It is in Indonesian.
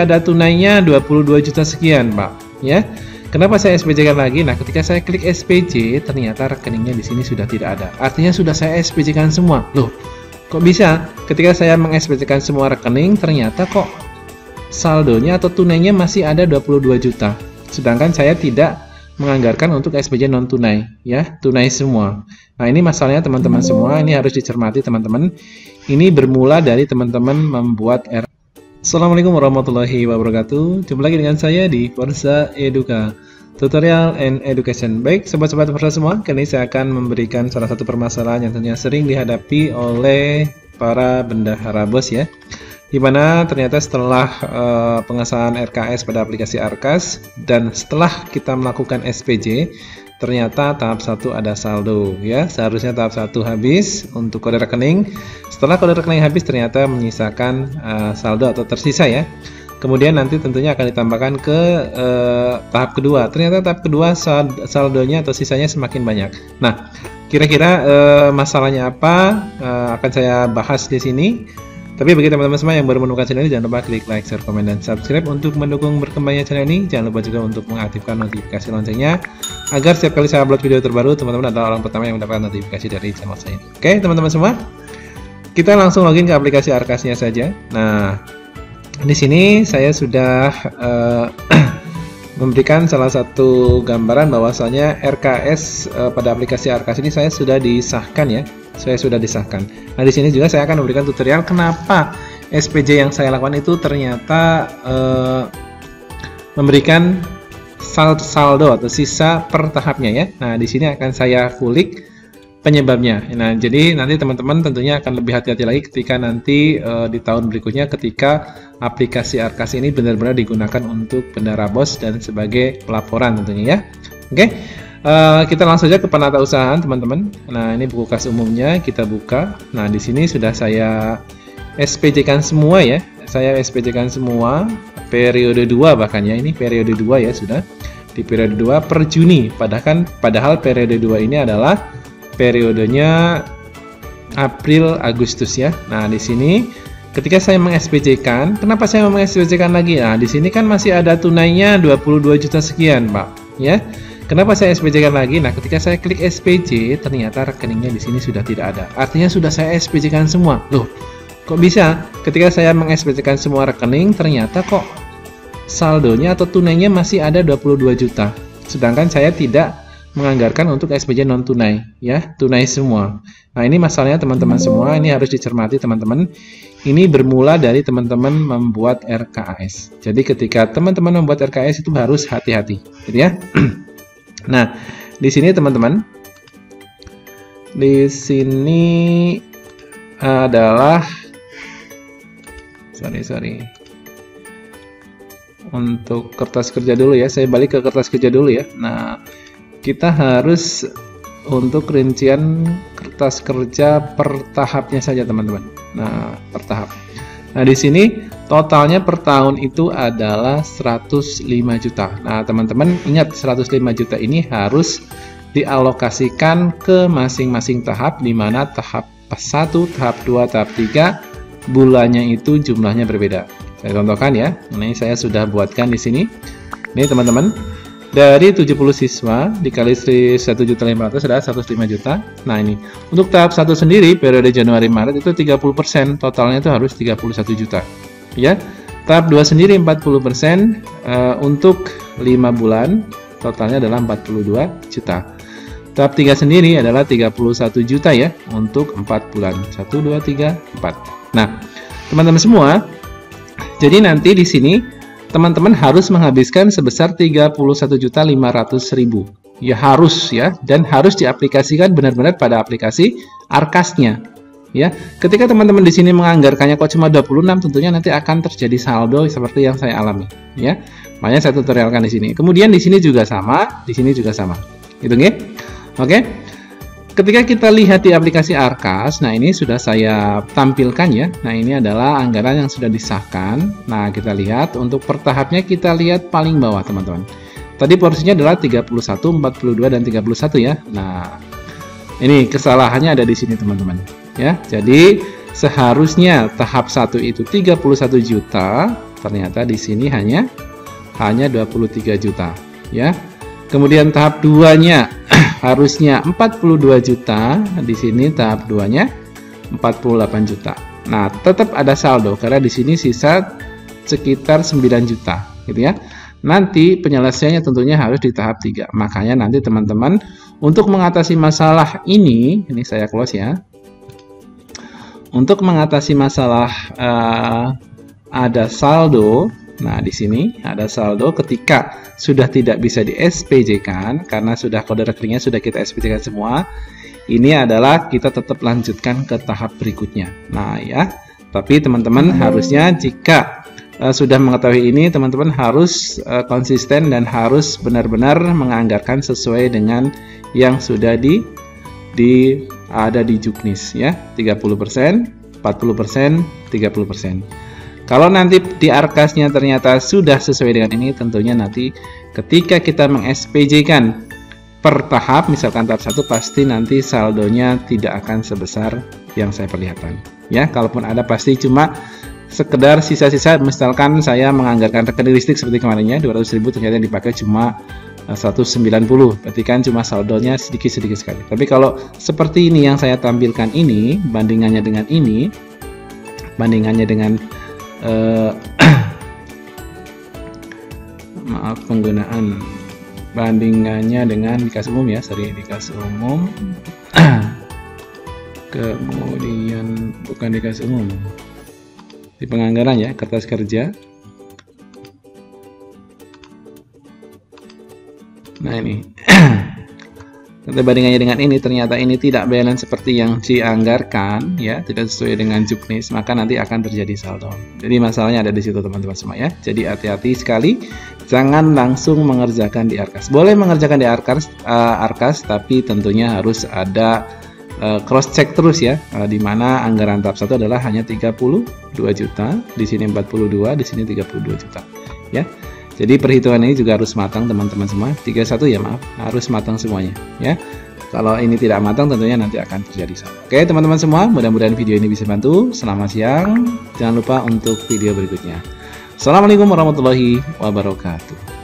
ada tunainya 22 juta sekian, Pak. Ya. Kenapa saya SPJ-kan lagi? Nah, ketika saya klik SPJ, ternyata rekeningnya di sini sudah tidak ada. Artinya sudah saya SPJ-kan semua. Loh, kok bisa? Ketika saya meng-SPJ-kan semua rekening, ternyata kok saldonya atau tunainya masih ada 22 juta. Sedangkan saya tidak menganggarkan untuk SPJ non tunai, ya, tunai semua. Nah, ini masalahnya teman-teman semua, ini harus dicermati teman-teman. Ini bermula dari teman-teman membuat Assalamualaikum warahmatullahi wabarakatuh. Jumpa lagi dengan saya di Forza Educa Tutorial and Education. Baik, sobat-sobat Forza semua, kali ini saya akan memberikan salah satu permasalahan yang tentunya sering dihadapi oleh para bendahara bos, ya. Dimana ternyata setelah pengesahan RKS pada aplikasi Arkas dan setelah kita melakukan SPJ, ternyata tahap 1 ada saldo, ya. Seharusnya tahap 1 habis untuk kode rekening. Setelah kode rekening habis, ternyata menyisakan saldo atau tersisa, ya. Kemudian nanti tentunya akan ditambahkan ke tahap kedua. Ternyata tahap kedua saldonya atau sisanya semakin banyak. Nah, kira-kira masalahnya apa akan saya bahas di sini. Tapi bagi teman-teman semua yang baru menemukan channel ini, jangan lupa klik like, share, komen, dan subscribe untuk mendukung berkembangnya channel ini. Jangan lupa juga untuk mengaktifkan notifikasi loncengnya agar setiap kali saya upload video terbaru, teman-teman adalah orang pertama yang mendapatkan notifikasi dari channel saya. Oke, teman-teman semua, kita langsung login ke aplikasi Arkasnya saja. Nah, di sini saya sudah memberikan salah satu gambaran bahwasanya RKS pada aplikasi Arkas ini saya sudah disahkan, ya. Saya sudah disahkan. Nah, di sini juga saya akan memberikan tutorial kenapa SPJ yang saya lakukan itu ternyata memberikan saldo atau sisa per tahapnya, ya. Nah, di sini akan saya kulik penyebabnya. Nah, jadi nanti teman-teman tentunya akan lebih hati-hati lagi ketika nanti di tahun berikutnya ketika aplikasi Arkas ini benar-benar digunakan untuk bendahara bos dan sebagai pelaporan tentunya, ya. Oke. Kita langsung saja ke penata usahaan, teman-teman. Nah, ini buku kas umumnya kita buka. Nah, di sini sudah saya SPJ-kan semua, ya. Saya SPJ-kan semua periode 2 bahkan, ya. Ini periode 2, ya, sudah di periode 2 per Juni. Padahal periode 2 ini adalah periodenya April Agustus, ya. Nah, di sini ketika saya meng-SPJ-kan, kenapa saya meng-SPJ-kan lagi? Nah, di sini kan masih ada tunainya 22 juta sekian, Pak, ya. Kenapa saya SPJ-kan lagi? Nah, ketika saya klik SPJ, ternyata rekeningnya di sini sudah tidak ada. Artinya sudah saya SPJ-kan semua. Loh, kok bisa? Ketika saya meng-SPJ-kan semua rekening, ternyata kok saldonya atau tunainya masih ada 22 juta. Sedangkan saya tidak menganggarkan untuk SPJ non tunai, ya, tunai semua. Nah, ini masalahnya teman-teman semua, ini harus dicermati teman-teman. Ini bermula dari teman-teman membuat RKAS. Jadi ketika teman-teman membuat RKAS itu harus hati-hati, gitu, ya. Nah, di sini teman-teman, di sini adalah sorry untuk kertas kerja dulu, ya. Saya balik ke kertas kerja dulu, ya. Nah, kita harus untuk rincian kertas kerja per tahapnya saja, teman-teman. Nah, per tahap. Nah, di sini totalnya per tahun itu adalah 105 juta. Nah, teman-teman ingat 105 juta ini harus dialokasikan ke masing-masing tahap, di mana tahap 1, tahap 2, tahap 3 bulannya itu jumlahnya berbeda. Saya contohkan, ya. Ini saya sudah buatkan di sini. Ini teman-teman, dari 70 siswa dikali 1.500.000 adalah 105 juta. Nah, ini untuk tahap 1 sendiri periode Januari Maret itu 30%, totalnya itu harus 31 juta. Ya. Tahap 2 sendiri 40%, untuk 5 bulan totalnya adalah 42 juta. Tahap 3 sendiri adalah 31 juta, ya, untuk 4 bulan. 1 2 3 4. Nah, teman-teman semua, jadi nanti di sini teman-teman harus menghabiskan sebesar 31.500.000. Ya, harus, ya, dan harus diaplikasikan benar-benar pada aplikasi Arkasnya, ya. Ketika teman-teman di sini menganggarkannya kok cuma 26, tentunya nanti akan terjadi saldo seperti yang saya alami, ya. Makanya saya tutorialkan di sini. Kemudian di sini juga sama, di sini juga sama. Gitu, nggih? Oke. Ketika kita lihat di aplikasi Arkas, nah ini sudah saya tampilkan, ya. Nah, ini adalah anggaran yang sudah disahkan. Nah, kita lihat untuk per tahapnya, kita lihat paling bawah, teman-teman. Tadi porsinya adalah 31, 42, dan 31, ya. Nah, ini kesalahannya ada di sini, teman-teman, ya. Jadi seharusnya tahap 1 itu 31 juta, ternyata di sini hanya 23 juta ya. Kemudian tahap 2-nya harusnya 42 juta, di sini tahap 2-nya 48 juta. Nah, tetap ada saldo karena di sini sisa sekitar 9 juta gitu ya. Nanti penyelesaiannya tentunya harus di tahap 3. Makanya nanti teman-teman untuk mengatasi masalah ini saya close ya. Untuk mengatasi masalah ada saldo, nah di sini ada saldo ketika sudah tidak bisa di SPJ-kan karena sudah kode rekeningnya sudah kita SPJ-kan semua. Ini adalah kita tetap lanjutkan ke tahap berikutnya. Nah ya, tapi teman-teman harusnya jika sudah mengetahui ini, teman-teman harus konsisten dan harus benar-benar menganggarkan sesuai dengan yang sudah ada di Juknis ya, 30%, 40%, 30%. Kalau nanti di Arkas-nya ternyata sudah sesuai dengan ini, tentunya nanti ketika kita meng-SPJ-kan per tahap, misalkan tahap 1, pasti nanti saldonya tidak akan sebesar yang saya perlihatkan ya. Kalaupun ada pasti cuma sekedar sisa-sisa, misalkan saya menganggarkan rekening listrik seperti kemarinnya 200.000, ternyata yang dipakai cuma 190, berarti kan cuma saldonya sedikit-sedikit sekali. Tapi kalau seperti ini yang saya tampilkan ini, bandingannya dengan ini, bandingannya dengan maaf penggunaan bandingannya dengan di kas umum ya, sorry, di kas umum kemudian bukan di kas umum, di penganggaran ya, kertas kerja. Nah ini bandingannya dengan ini, ternyata ini tidak balance seperti yang dianggarkan ya, tidak sesuai dengan Juknis, maka nanti akan terjadi saldo. Jadi masalahnya ada di situ teman-teman semua ya. Jadi hati-hati sekali, jangan langsung mengerjakan di Arkas. Boleh mengerjakan di Arkas, tapi tentunya harus ada cross check terus ya, di mana anggaran tahap 1 adalah hanya 32 juta, di sini 42, di sini 32 juta ya. Jadi perhitungan ini juga harus matang teman-teman semua. 31 ya maaf, harus matang semuanya ya. Kalau ini tidak matang tentunya nanti akan terjadi saldo. Oke teman-teman semua, mudah-mudahan video ini bisa bantu. Selamat siang, jangan lupa untuk video berikutnya. Assalamualaikum warahmatullahi wabarakatuh.